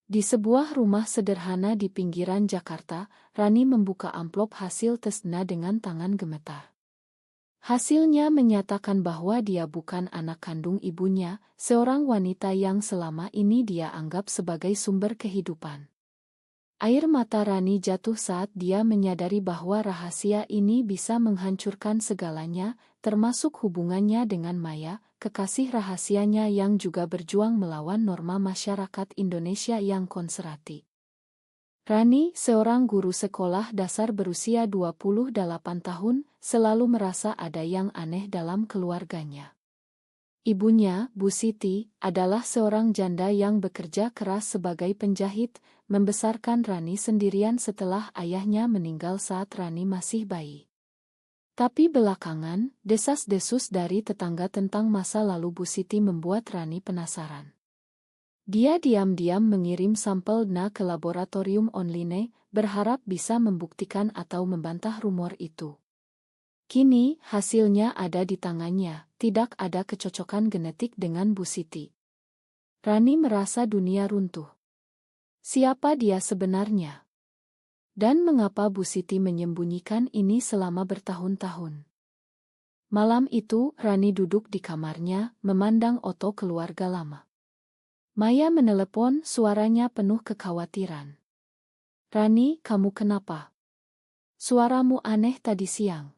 Di sebuah rumah sederhana di pinggiran Jakarta, Rani membuka amplop hasil tesnya dengan tangan gemetar. Hasilnya menyatakan bahwa dia bukan anak kandung ibunya, seorang wanita yang selama ini dia anggap sebagai sumber kehidupan. Air mata Rani jatuh saat dia menyadari bahwa rahasia ini bisa menghancurkan segalanya, termasuk hubungannya dengan Maya, kekasih rahasianya yang juga berjuang melawan norma masyarakat Indonesia yang konservatif. Rani, seorang guru sekolah dasar berusia 28 tahun, selalu merasa ada yang aneh dalam keluarganya. Ibunya, Bu Siti, adalah seorang janda yang bekerja keras sebagai penjahit, membesarkan Rani sendirian setelah ayahnya meninggal saat Rani masih bayi. Tapi belakangan, desas-desus dari tetangga tentang masa lalu Bu Siti membuat Rani penasaran. Dia diam-diam mengirim sampel DNA ke laboratorium online, berharap bisa membuktikan atau membantah rumor itu. Kini, hasilnya ada di tangannya, tidak ada kecocokan genetik dengan Bu Siti. Rani merasa dunia runtuh. Siapa dia sebenarnya? Dan mengapa Bu Siti menyembunyikan ini selama bertahun-tahun? Malam itu, Rani duduk di kamarnya, memandang foto keluarga lama. Maya menelepon, suaranya penuh kekhawatiran. Rani, kamu kenapa? Suaramu aneh tadi siang.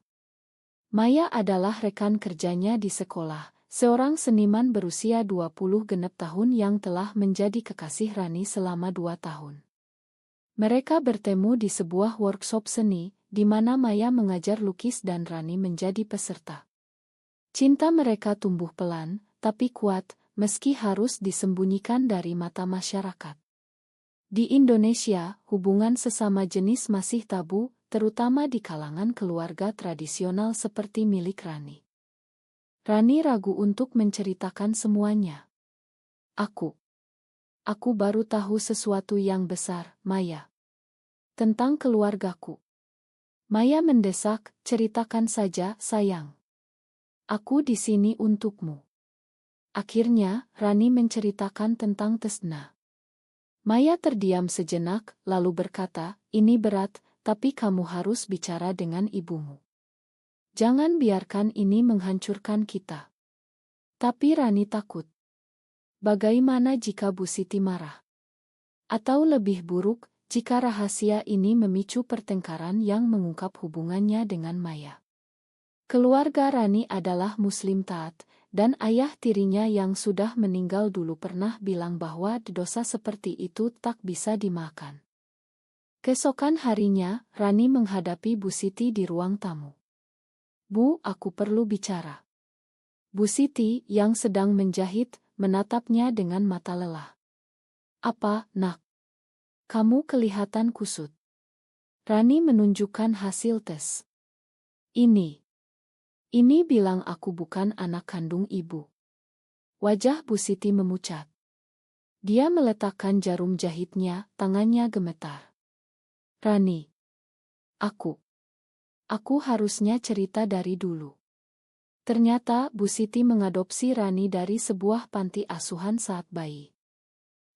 Maya adalah rekan kerjanya di sekolah, seorang seniman berusia 20 genep tahun yang telah menjadi kekasih Rani selama 2 tahun. Mereka bertemu di sebuah workshop seni, di mana Maya mengajar lukis dan Rani menjadi peserta. Cinta mereka tumbuh pelan, tapi kuat, meski harus disembunyikan dari mata masyarakat. Di Indonesia, hubungan sesama jenis masih tabu, terutama di kalangan keluarga tradisional seperti milik Rani. Rani ragu untuk menceritakan semuanya. Aku baru tahu sesuatu yang besar, Maya. Tentang keluargaku. Maya mendesak, ceritakan saja, sayang. Aku di sini untukmu. Akhirnya, Rani menceritakan tentang tesnya. Maya terdiam sejenak, lalu berkata, ini berat, tapi kamu harus bicara dengan ibumu. Jangan biarkan ini menghancurkan kita. Tapi Rani takut. Bagaimana jika Bu Siti marah? Atau lebih buruk, jika rahasia ini memicu pertengkaran yang mengungkap hubungannya dengan Maya. Keluarga Rani adalah Muslim taat, dan ayah tirinya yang sudah meninggal dulu pernah bilang bahwa dosa seperti itu tak bisa dimaafkan. Keesokan harinya, Rani menghadapi Bu Siti di ruang tamu. Bu, aku perlu bicara. Bu Siti, yang sedang menjahit, menatapnya dengan mata lelah. Apa, nak? Kamu kelihatan kusut. Rani menunjukkan hasil tes. Ini bilang aku bukan anak kandung ibu. Wajah Bu Siti memucat. Dia meletakkan jarum jahitnya, tangannya gemetar. Rani. Aku harusnya cerita dari dulu. Ternyata Bu Siti mengadopsi Rani dari sebuah panti asuhan saat bayi.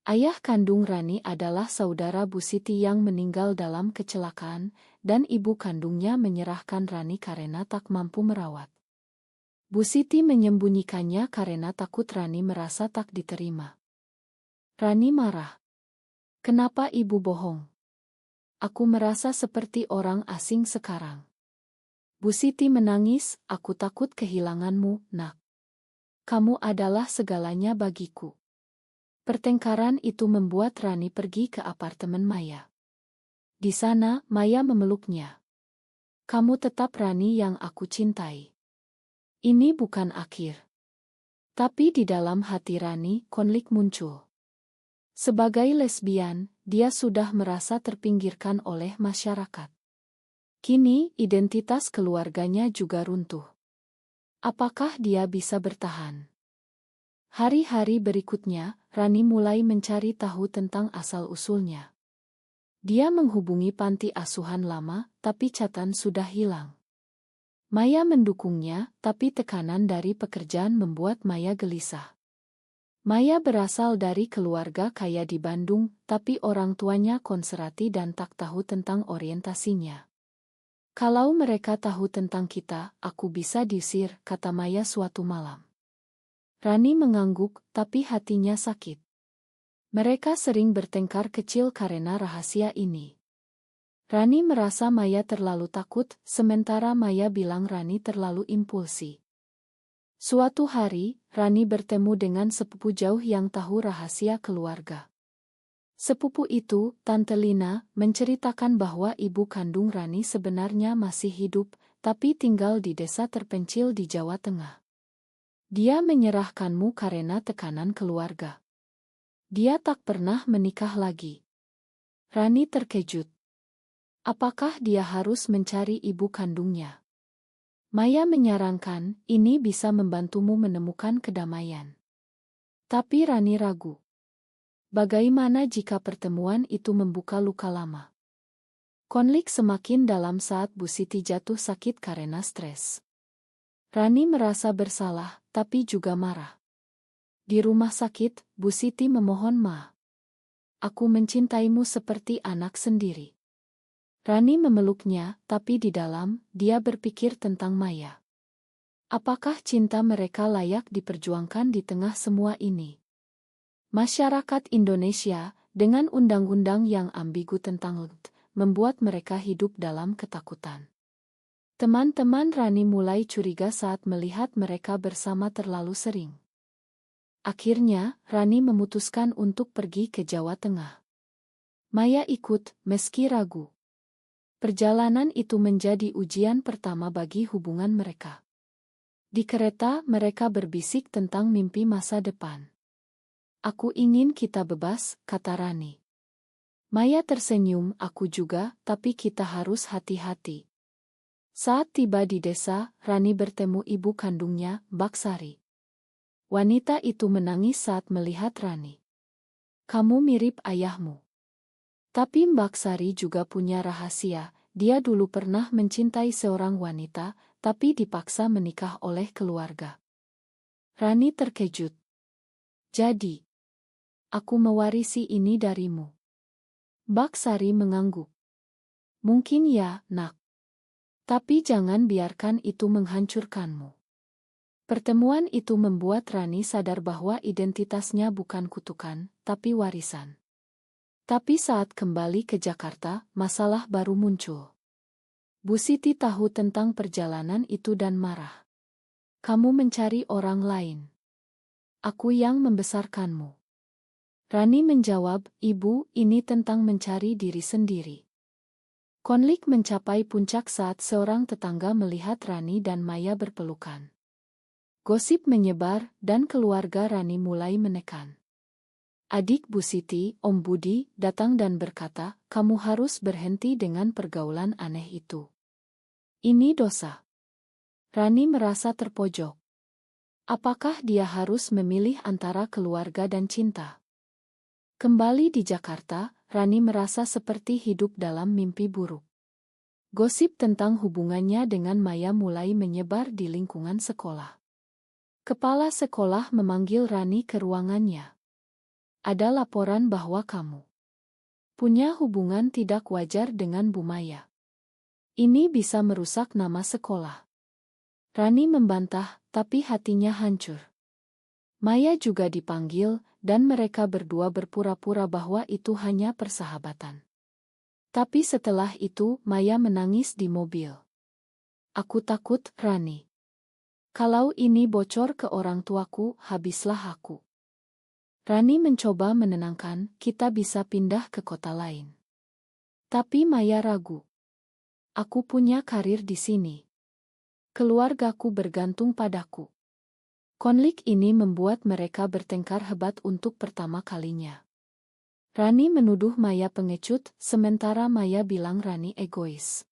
Ayah kandung Rani adalah saudara Bu Siti yang meninggal dalam kecelakaan, dan ibu kandungnya menyerahkan Rani karena tak mampu merawat. Bu Siti menyembunyikannya karena takut Rani merasa tak diterima. Rani marah. Kenapa ibu bohong? Aku merasa seperti orang asing sekarang. Bu Siti menangis, aku takut kehilanganmu, nak. Kamu adalah segalanya bagiku. Pertengkaran itu membuat Rani pergi ke apartemen Maya. Di sana, Maya memeluknya. Kamu tetap Rani yang aku cintai. Ini bukan akhir. Tapi di dalam hati Rani, konflik muncul. Sebagai lesbian, dia sudah merasa terpinggirkan oleh masyarakat. Kini, identitas keluarganya juga runtuh. Apakah dia bisa bertahan? Hari-hari berikutnya, Rani mulai mencari tahu tentang asal-usulnya. Dia menghubungi panti asuhan lama, tapi catatan sudah hilang. Maya mendukungnya, tapi tekanan dari pekerjaan membuat Maya gelisah. Maya berasal dari keluarga kaya di Bandung, tapi orang tuanya konservatif dan tak tahu tentang orientasinya. Kalau mereka tahu tentang kita, aku bisa diusir, kata Maya suatu malam. Rani mengangguk, tapi hatinya sakit. Mereka sering bertengkar kecil karena rahasia ini. Rani merasa Maya terlalu takut, sementara Maya bilang Rani terlalu impulsif. Suatu hari, Rani bertemu dengan sepupu jauh yang tahu rahasia keluarga. Sepupu itu, Tante Lina, menceritakan bahwa ibu kandung Rani sebenarnya masih hidup, tapi tinggal di desa terpencil di Jawa Tengah. Dia menyerahkanmu karena tekanan keluarga. Dia tak pernah menikah lagi. Rani terkejut. Apakah dia harus mencari ibu kandungnya? Maya menyarankan, ini bisa membantumu menemukan kedamaian. Tapi Rani ragu. Bagaimana jika pertemuan itu membuka luka lama? Konflik semakin dalam saat Bu Siti jatuh sakit karena stres. Rani merasa bersalah, tapi juga marah. Di rumah sakit, Bu Siti memohon maaf. Aku mencintaimu seperti anak sendiri. Rani memeluknya, tapi di dalam, dia berpikir tentang Maya. Apakah cinta mereka layak diperjuangkan di tengah semua ini? Masyarakat Indonesia, dengan undang-undang yang ambigu tentang LGBTQ, membuat mereka hidup dalam ketakutan. Teman-teman Rani mulai curiga saat melihat mereka bersama terlalu sering. Akhirnya, Rani memutuskan untuk pergi ke Jawa Tengah. Maya ikut, meski ragu. Perjalanan itu menjadi ujian pertama bagi hubungan mereka. Di kereta, mereka berbisik tentang mimpi masa depan. Aku ingin kita bebas, kata Rani. Maya tersenyum, aku juga, tapi kita harus hati-hati. Saat tiba di desa, Rani bertemu ibu kandungnya, Mbak Sari. Wanita itu menangis saat melihat Rani. Kamu mirip ayahmu. Tapi Mbak Sari juga punya rahasia, dia dulu pernah mencintai seorang wanita, tapi dipaksa menikah oleh keluarga. Rani terkejut. Jadi, aku mewarisi ini darimu. Mbak Sari mengangguk. Mungkin ya, Nak. Tapi jangan biarkan itu menghancurkanmu. Pertemuan itu membuat Rani sadar bahwa identitasnya bukan kutukan, tapi warisan. Tapi saat kembali ke Jakarta, masalah baru muncul. Bu Siti tahu tentang perjalanan itu dan marah. Kamu mencari orang lain. Aku yang membesarkanmu. Rani menjawab, Ibu, ini tentang mencari diri sendiri. Konflik mencapai puncak saat seorang tetangga melihat Rani dan Maya berpelukan. Gosip menyebar, dan keluarga Rani mulai menekan. Adik Bu Siti, Om Budi, datang dan berkata, kamu harus berhenti dengan pergaulan aneh itu. Ini dosa. Rani merasa terpojok. Apakah dia harus memilih antara keluarga dan cinta? Kembali di Jakarta, Rani merasa seperti hidup dalam mimpi buruk. Gosip tentang hubungannya dengan Maya mulai menyebar di lingkungan sekolah. Kepala sekolah memanggil Rani ke ruangannya. Ada laporan bahwa kamu punya hubungan tidak wajar dengan Bu Maya. Ini bisa merusak nama sekolah. Rani membantah, tapi hatinya hancur. Maya juga dipanggil, dan mereka berdua berpura-pura bahwa itu hanya persahabatan. Tapi setelah itu, Maya menangis di mobil. Aku takut, Rani. Kalau ini bocor ke orang tuaku, habislah aku. Rani mencoba menenangkan, kita bisa pindah ke kota lain. Tapi Maya ragu. Aku punya karir di sini. Keluargaku bergantung padaku. Konflik ini membuat mereka bertengkar hebat untuk pertama kalinya. Rani menuduh Maya pengecut, sementara Maya bilang Rani egois.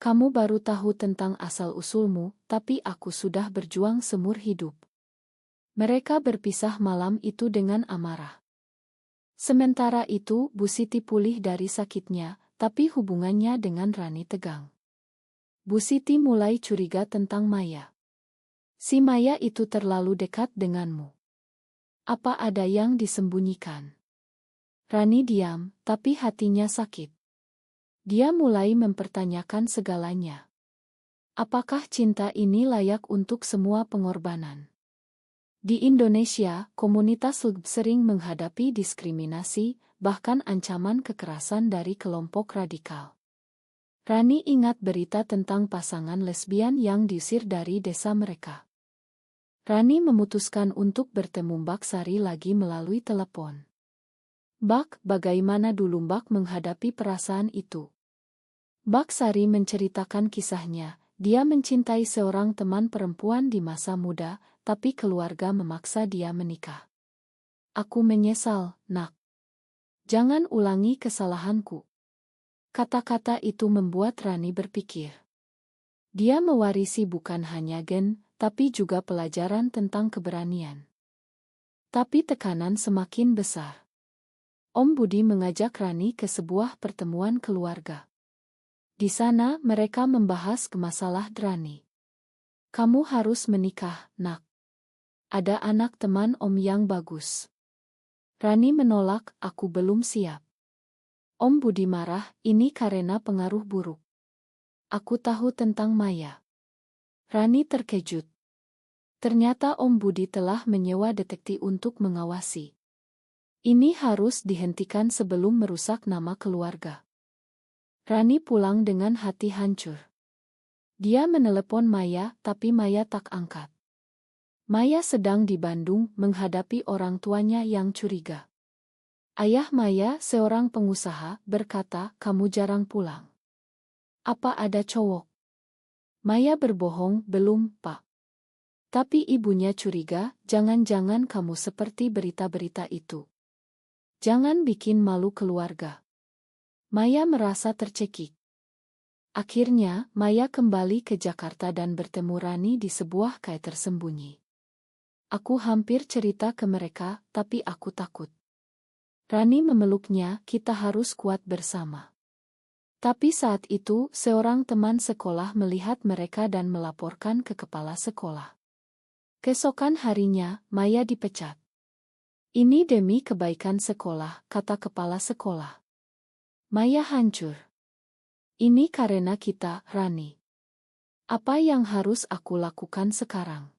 Kamu baru tahu tentang asal-usulmu, tapi aku sudah berjuang seumur hidup. Mereka berpisah malam itu dengan amarah. Sementara itu, Bu Siti pulih dari sakitnya, tapi hubungannya dengan Rani tegang. Bu Siti mulai curiga tentang Maya. Si Maya itu terlalu dekat denganmu. Apa ada yang disembunyikan? Rani diam, tapi hatinya sakit. Dia mulai mempertanyakan segalanya. Apakah cinta ini layak untuk semua pengorbanan? Di Indonesia, komunitas lesbi sering menghadapi diskriminasi, bahkan ancaman kekerasan dari kelompok radikal. Rani ingat berita tentang pasangan lesbian yang diusir dari desa mereka. Rani memutuskan untuk bertemu Mbak Sari lagi melalui telepon. Mbak, bagaimana dulu Mbak menghadapi perasaan itu? Mbak Sari menceritakan kisahnya. Dia mencintai seorang teman perempuan di masa muda, tapi keluarga memaksa dia menikah. Aku menyesal, Nak. Jangan ulangi kesalahanku. Kata-kata itu membuat Rani berpikir. Dia mewarisi bukan hanya gen, tapi juga pelajaran tentang keberanian. Tapi tekanan semakin besar. Om Budi mengajak Rani ke sebuah pertemuan keluarga. Di sana mereka membahas masalah Rani. Kamu harus menikah, Nak. Ada anak teman Om yang bagus. Rani menolak, aku belum siap. Om Budi marah, ini karena pengaruh buruk. Aku tahu tentang Maya. Rani terkejut. Ternyata Om Budi telah menyewa detektif untuk mengawasi. Ini harus dihentikan sebelum merusak nama keluarga. Rani pulang dengan hati hancur. Dia menelepon Maya, tapi Maya tak angkat. Maya sedang di Bandung menghadapi orang tuanya yang curiga. Ayah Maya, seorang pengusaha, berkata, kamu jarang pulang. Apa ada cowok? Maya berbohong, belum, Pak. Tapi ibunya curiga, jangan-jangan kamu seperti berita-berita itu. Jangan bikin malu keluarga. Maya merasa tercekik. Akhirnya, Maya kembali ke Jakarta dan bertemu Rani di sebuah kafe tersembunyi. Aku hampir cerita ke mereka, tapi aku takut. Rani memeluknya, kita harus kuat bersama. Tapi saat itu, seorang teman sekolah melihat mereka dan melaporkan ke kepala sekolah. Keesokan harinya, Maya dipecat. Ini demi kebaikan sekolah, kata kepala sekolah. Maya hancur. Ini karena kita, Rani. Apa yang harus aku lakukan sekarang?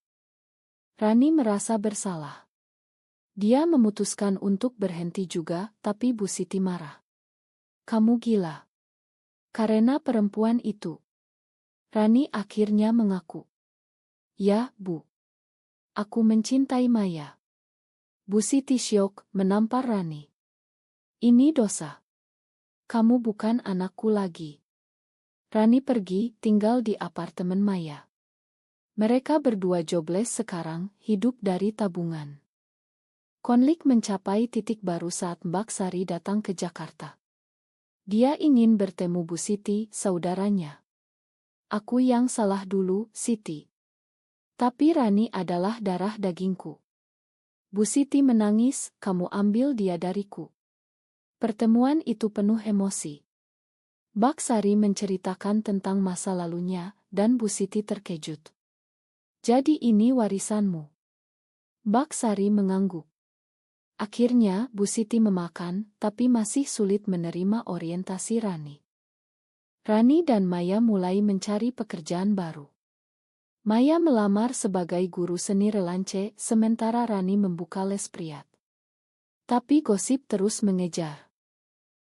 Rani merasa bersalah. Dia memutuskan untuk berhenti juga, tapi Bu Siti marah. Kamu gila. Karena perempuan itu. Rani akhirnya mengaku. Ya, Bu. Aku mencintai Maya. Bu Siti syok, menampar Rani. Ini dosa. Kamu bukan anakku lagi. Rani pergi, tinggal di apartemen Maya. Mereka berdua jobless sekarang, hidup dari tabungan. Konflik mencapai titik baru saat Mbak Sari datang ke Jakarta. Dia ingin bertemu Bu Siti, saudaranya. Aku yang salah dulu, Siti. Tapi Rani adalah darah dagingku. Bu Siti menangis, kamu ambil dia dariku. Pertemuan itu penuh emosi. Mbak Sari menceritakan tentang masa lalunya, dan Bu Siti terkejut. Jadi ini warisanmu. Mbak Sari mengangguk. Akhirnya Bu Siti memakan, tapi masih sulit menerima orientasi Rani. Rani dan Maya mulai mencari pekerjaan baru. Maya melamar sebagai guru seni relance, sementara Rani membuka les priat. Tapi gosip terus mengejar.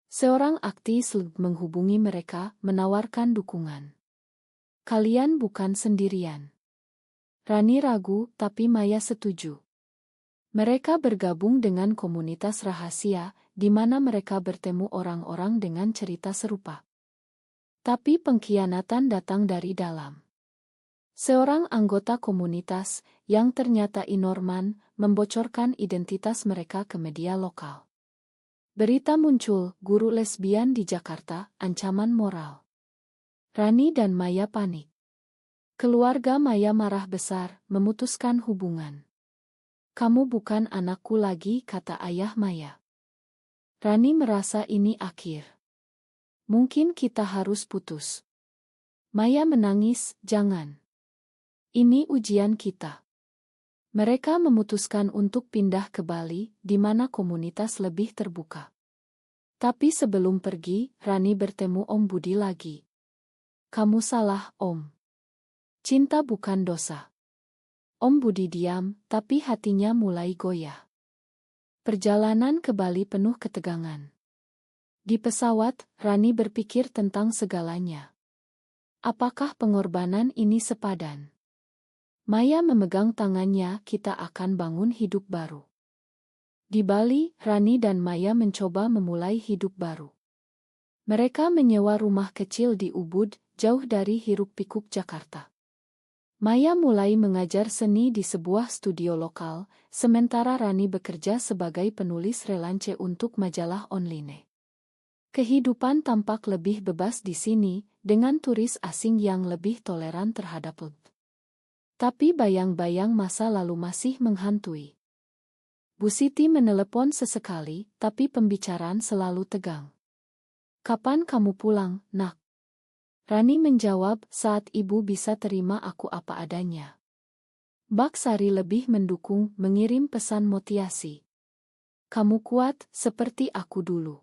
Seorang aktivis menghubungi mereka, menawarkan dukungan. Kalian bukan sendirian. Rani ragu, tapi Maya setuju. Mereka bergabung dengan komunitas rahasia, di mana mereka bertemu orang-orang dengan cerita serupa. Tapi pengkhianatan datang dari dalam. Seorang anggota komunitas, yang ternyata Inorman, membocorkan identitas mereka ke media lokal. Berita muncul, guru lesbian di Jakarta, ancaman moral. Rani dan Maya panik. Keluarga Maya marah besar, memutuskan hubungan. Kamu bukan anakku lagi, kata ayah Maya. Rani merasa ini akhir. Mungkin kita harus putus. Maya menangis, jangan. Ini ujian kita. Mereka memutuskan untuk pindah ke Bali, di mana komunitas lebih terbuka. Tapi sebelum pergi, Rani bertemu Om Budi lagi. "Kamu salah, Om. Cinta bukan dosa." Om Budi diam, tapi hatinya mulai goyah. Perjalanan ke Bali penuh ketegangan. Di pesawat, Rani berpikir tentang segalanya. Apakah pengorbanan ini sepadan? Maya memegang tangannya, "Kita akan bangun hidup baru." Di Bali, Rani dan Maya mencoba memulai hidup baru. Mereka menyewa rumah kecil di Ubud, jauh dari hiruk-pikuk Jakarta. Maya mulai mengajar seni di sebuah studio lokal, sementara Rani bekerja sebagai penulis relance untuk majalah online. Kehidupan tampak lebih bebas di sini, dengan turis asing yang lebih toleran terhadap LGBTQ. Tapi bayang-bayang masa lalu masih menghantui. Bu Siti menelepon sesekali, tapi pembicaraan selalu tegang. "Kapan kamu pulang, Nak?" Rani menjawab, "Saat ibu bisa terima aku apa adanya." Mbak Sari lebih mendukung, mengirim pesan motivasi. "Kamu kuat, seperti aku dulu."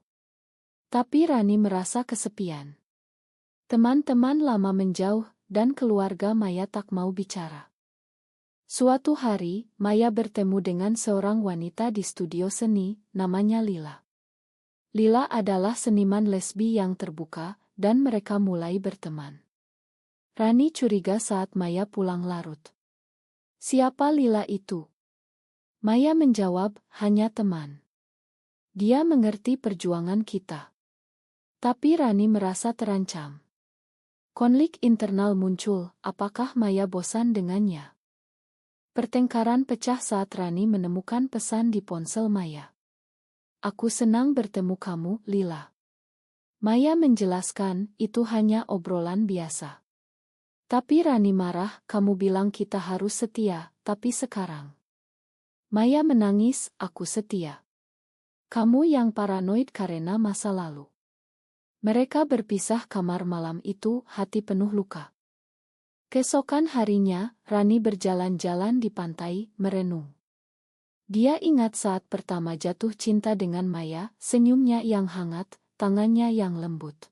Tapi Rani merasa kesepian. Teman-teman lama menjauh, dan keluarga Maya tak mau bicara. Suatu hari, Maya bertemu dengan seorang wanita di studio seni, namanya Lila. Lila adalah seniman lesbi yang terbuka, dan mereka mulai berteman. Rani curiga saat Maya pulang larut. "Siapa Lila itu?" Maya menjawab, "Hanya teman. Dia mengerti perjuangan kita." Tapi Rani merasa terancam. Konflik internal muncul, apakah Maya bosan dengannya? Pertengkaran pecah saat Rani menemukan pesan di ponsel Maya. "Aku senang bertemu kamu, Lila." Maya menjelaskan, "Itu hanya obrolan biasa." Tapi Rani marah, "Kamu bilang kita harus setia, tapi sekarang." Maya menangis, "Aku setia. Kamu yang paranoid karena masa lalu." Mereka berpisah kamar malam itu, hati penuh luka. Keesokan harinya, Rani berjalan-jalan di pantai, merenung. Dia ingat saat pertama jatuh cinta dengan Maya, senyumnya yang hangat, tangannya yang lembut.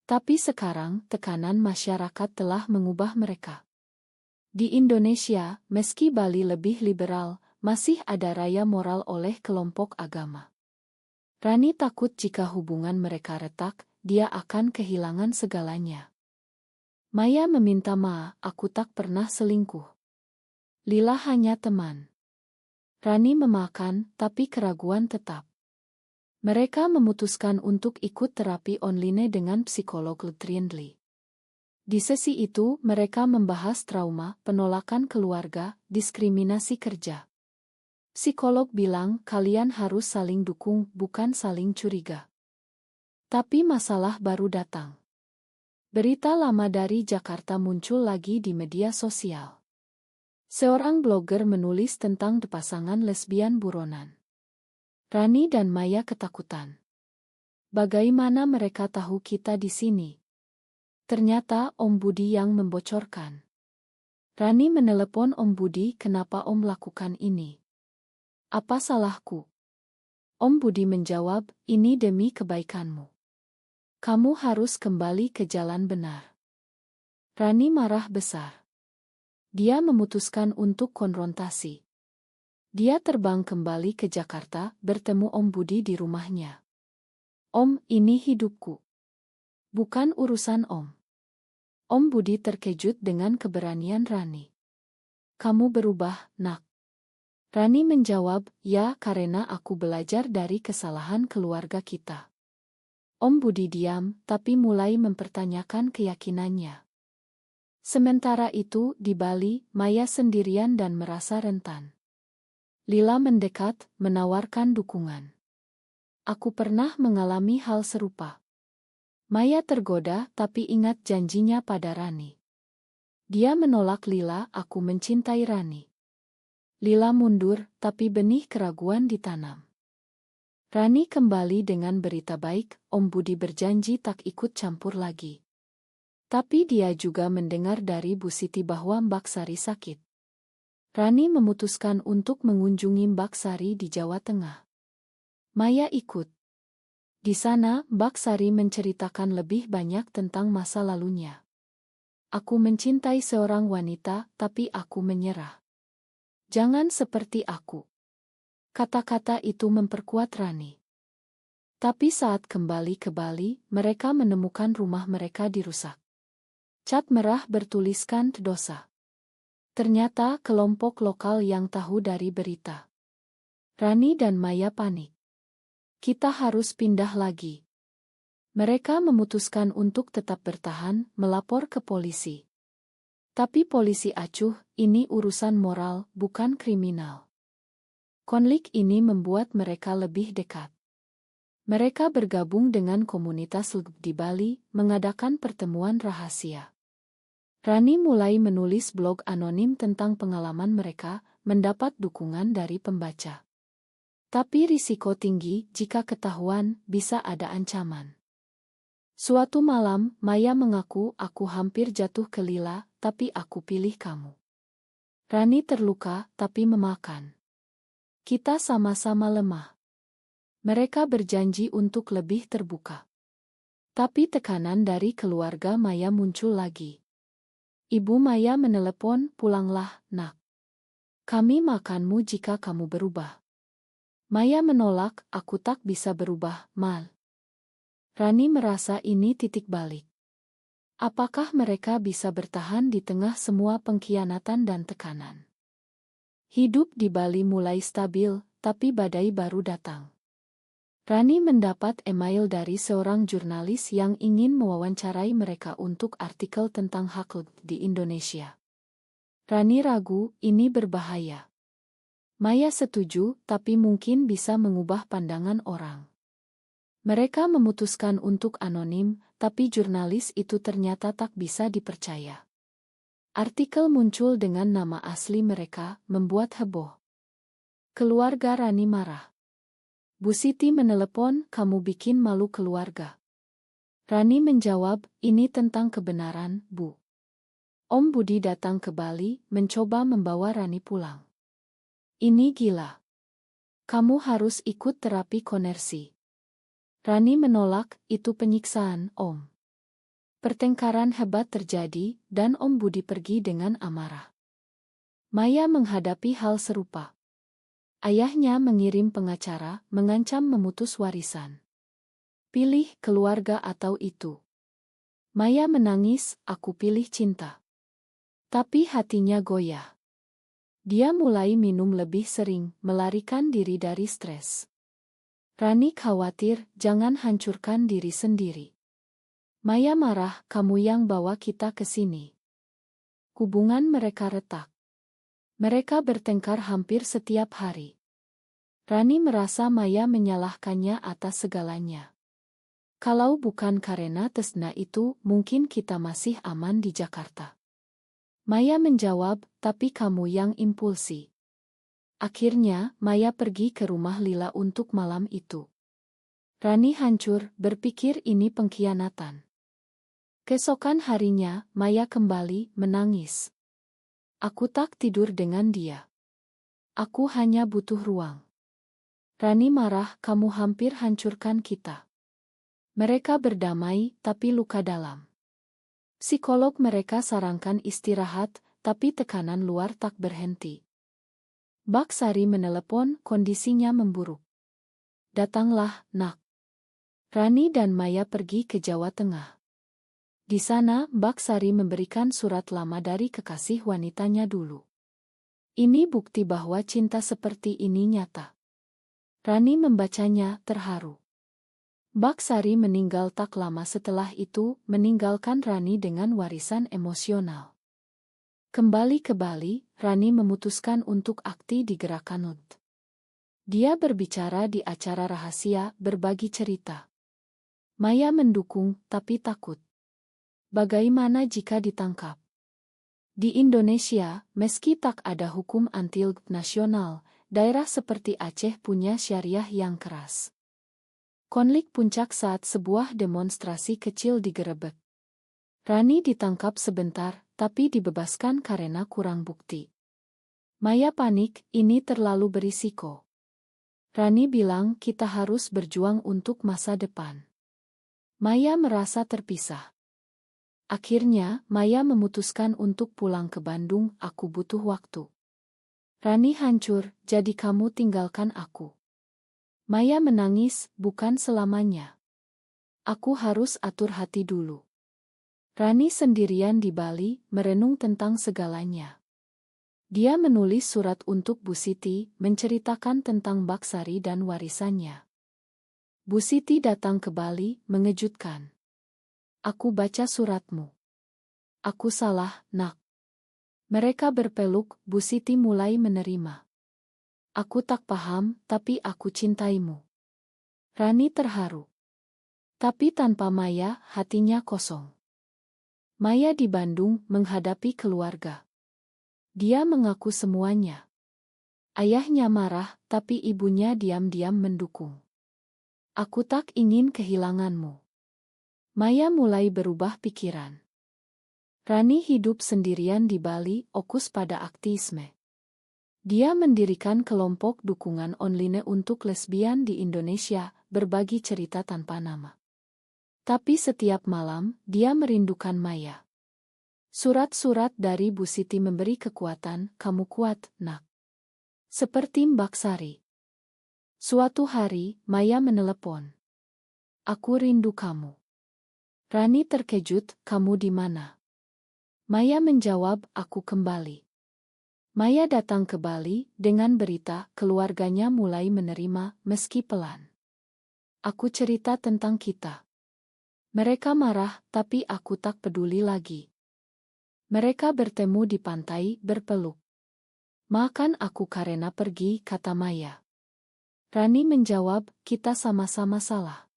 Tapi sekarang, tekanan masyarakat telah mengubah mereka. Di Indonesia, meski Bali lebih liberal, masih ada raya moral oleh kelompok agama. Rani takut jika hubungan mereka retak, dia akan kehilangan segalanya. Maya meminta maaf, "Aku tak pernah selingkuh. Lila hanya teman." Rani memakan, tapi keraguan tetap. Mereka memutuskan untuk ikut terapi online dengan psikolog Trindli. Di sesi itu, mereka membahas trauma, penolakan keluarga, diskriminasi kerja. Psikolog bilang, "Kalian harus saling dukung, bukan saling curiga." Tapi masalah baru datang. Berita lama dari Jakarta muncul lagi di media sosial. Seorang blogger menulis tentang pasangan lesbian buronan. Rani dan Maya ketakutan. Bagaimana mereka tahu kita di sini? Ternyata Om Budi yang membocorkan. Rani menelepon Om Budi, "Kenapa Om lakukan ini? Apa salahku?" Om Budi menjawab, "Ini demi kebaikanmu. Kamu harus kembali ke jalan benar." Rani marah besar. Dia memutuskan untuk konfrontasi. Dia terbang kembali ke Jakarta, bertemu Om Budi di rumahnya. "Om, ini hidupku. Bukan urusan Om." Om Budi terkejut dengan keberanian Rani. "Kamu berubah, Nak." Rani menjawab, "Ya, karena aku belajar dari kesalahan keluarga kita." Om Budi diam, tapi mulai mempertanyakan keyakinannya. Sementara itu, di Bali, Maya sendirian dan merasa rentan. Lila mendekat, menawarkan dukungan. "Aku pernah mengalami hal serupa." Maya tergoda, tapi ingat janjinya pada Rani. Dia menolak Lila, "Aku mencintai Rani." Lila mundur, tapi benih keraguan ditanam. Rani kembali dengan berita baik, Om Budi berjanji tak ikut campur lagi. Tapi dia juga mendengar dari Bu Siti bahwa Mbak Sari sakit. Rani memutuskan untuk mengunjungi Mbak Sari di Jawa Tengah. Maya ikut. Di sana, Mbak Sari menceritakan lebih banyak tentang masa lalunya. Aku mencintai seorang wanita, tapi aku menyerah. Jangan seperti aku. Kata-kata itu memperkuat Rani. Tapi saat kembali ke Bali, mereka menemukan rumah mereka dirusak. Cat merah bertuliskan dosa. Ternyata kelompok lokal yang tahu dari berita. Rani dan Maya panik. Kita harus pindah lagi. Mereka memutuskan untuk tetap bertahan, melapor ke polisi. Tapi polisi acuh, ini urusan moral, bukan kriminal. Konflik ini membuat mereka lebih dekat. Mereka bergabung dengan komunitas LGB di Bali, mengadakan pertemuan rahasia. Rani mulai menulis blog anonim tentang pengalaman mereka, mendapat dukungan dari pembaca. Tapi risiko tinggi, jika ketahuan, bisa ada ancaman. Suatu malam, Maya mengaku, aku hampir jatuh ke lila, tapi aku pilih kamu. Rani terluka, tapi memakan. Kita sama-sama lemah. Mereka berjanji untuk lebih terbuka. Tapi tekanan dari keluarga Maya muncul lagi. Ibu Maya menelepon, pulanglah, nak. Kami makanmu jika kamu berubah. Maya menolak, aku tak bisa berubah, Mal. Rani merasa ini titik balik. Apakah mereka bisa bertahan di tengah semua pengkhianatan dan tekanan? Hidup di Bali mulai stabil, tapi badai baru datang. Rani mendapat email dari seorang jurnalis yang ingin mewawancarai mereka untuk artikel tentang hak LGB di Indonesia. Rani ragu, ini berbahaya. Maya setuju, tapi mungkin bisa mengubah pandangan orang. Mereka memutuskan untuk anonim, tapi jurnalis itu ternyata tak bisa dipercaya. Artikel muncul dengan nama asli mereka, membuat heboh. Keluarga Rani marah. Bu Siti menelepon, kamu bikin malu keluarga. Rani menjawab, ini tentang kebenaran, Bu. Om Budi datang ke Bali, mencoba membawa Rani pulang. Ini gila. Kamu harus ikut terapi konversi. Rani menolak, itu penyiksaan, Om. Pertengkaran hebat terjadi, dan Om Budi pergi dengan amarah. Maya menghadapi hal serupa. Ayahnya mengirim pengacara, mengancam memutus warisan. Pilih keluarga atau itu. Maya menangis, aku pilih cinta. Tapi hatinya goyah. Dia mulai minum lebih sering, melarikan diri dari stres. Rani khawatir, jangan hancurkan diri sendiri. Maya marah, kamu yang bawa kita ke sini. Hubungan mereka retak. Mereka bertengkar hampir setiap hari. Rani merasa Maya menyalahkannya atas segalanya. Kalau bukan karena Tesna itu, mungkin kita masih aman di Jakarta. Maya menjawab, tapi kamu yang impulsi. Akhirnya, Maya pergi ke rumah Lila untuk malam itu. Rani hancur, berpikir ini pengkhianatan. Keesokan harinya, Maya kembali, menangis. Aku tak tidur dengan dia. Aku hanya butuh ruang. Rani marah, kamu hampir hancurkan kita. Mereka berdamai, tapi luka dalam. Psikolog mereka sarankan istirahat, tapi tekanan luar tak berhenti. Mbak Sari menelepon, kondisinya memburuk. Datanglah, nak. Rani dan Maya pergi ke Jawa Tengah. Di sana, Mbak Sari memberikan surat lama dari kekasih wanitanya dulu. Ini bukti bahwa cinta seperti ini nyata. Rani membacanya, terharu. Mbak Sari meninggal tak lama setelah itu, meninggalkan Rani dengan warisan emosional. Kembali ke Bali, Rani memutuskan untuk aktif di gerakan LGB. Dia berbicara di acara rahasia, berbagi cerita. Maya mendukung, tapi takut. Bagaimana jika ditangkap? Di Indonesia, meski tak ada hukum anti-LGB nasional, daerah seperti Aceh punya syariah yang keras. Konflik puncak saat sebuah demonstrasi kecil digerebek. Rani ditangkap sebentar, tapi dibebaskan karena kurang bukti. Maya panik, ini terlalu berisiko. Rani bilang kita harus berjuang untuk masa depan. Maya merasa terpisah. Akhirnya, Maya memutuskan untuk pulang ke Bandung, aku butuh waktu. Rani hancur, jadi kamu tinggalkan aku. Maya menangis, bukan selamanya. Aku harus atur hati dulu. Rani sendirian di Bali, merenung tentang segalanya. Dia menulis surat untuk Bu Siti, menceritakan tentang Baksari dan warisannya. Bu Siti datang ke Bali, mengejutkan. Aku baca suratmu. Aku salah, Nak. Mereka berpeluk, Bu Siti mulai menerima. Aku tak paham, tapi aku cintaimu. Rani terharu. Tapi tanpa Maya, hatinya kosong. Maya di Bandung menghadapi keluarga. Dia mengaku semuanya. Ayahnya marah, tapi ibunya diam-diam mendukung. Aku tak ingin kehilanganmu. Maya mulai berubah pikiran. Rani hidup sendirian di Bali, fokus pada aktivisme. Dia mendirikan kelompok dukungan online untuk lesbian di Indonesia, berbagi cerita tanpa nama. Tapi setiap malam, dia merindukan Maya. Surat-surat dari Bu Siti memberi kekuatan, kamu kuat, Nak. Seperti Mbak Sari. Suatu hari, Maya menelepon. Aku rindu kamu. Rani terkejut, kamu di mana? Maya menjawab, aku kembali. Maya datang ke Bali, dengan berita, keluarganya mulai menerima, meski pelan. Aku cerita tentang kita. Mereka marah, tapi aku tak peduli lagi. Mereka bertemu di pantai, berpeluk. Makan aku karena pergi, kata Maya. Rani menjawab, kita sama-sama salah.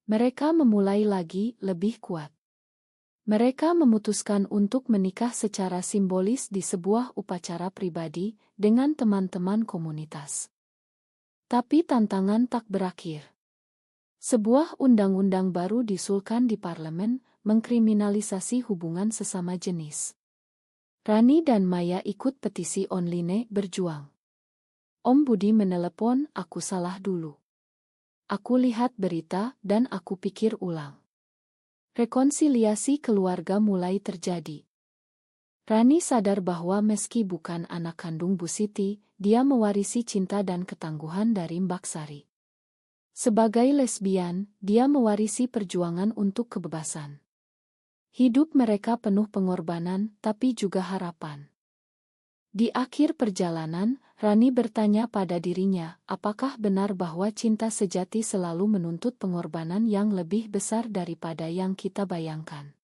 Mereka memulai lagi, lebih kuat. Mereka memutuskan untuk menikah secara simbolis di sebuah upacara pribadi dengan teman-teman komunitas. Tapi tantangan tak berakhir. Sebuah undang-undang baru diusulkan di parlemen, mengkriminalisasi hubungan sesama jenis. Rani dan Maya ikut petisi online berjuang. Om Budi menelepon, aku salah dulu. Aku lihat berita dan aku pikir ulang. Rekonsiliasi keluarga mulai terjadi. Rani sadar bahwa meski bukan anak kandung Bu Siti, dia mewarisi cinta dan ketangguhan dari Mbak Sari. Sebagai lesbian, dia mewarisi perjuangan untuk kebebasan. Hidup mereka penuh pengorbanan, tapi juga harapan. Di akhir perjalanan, Rani bertanya pada dirinya, apakah benar bahwa cinta sejati selalu menuntut pengorbanan yang lebih besar daripada yang kita bayangkan?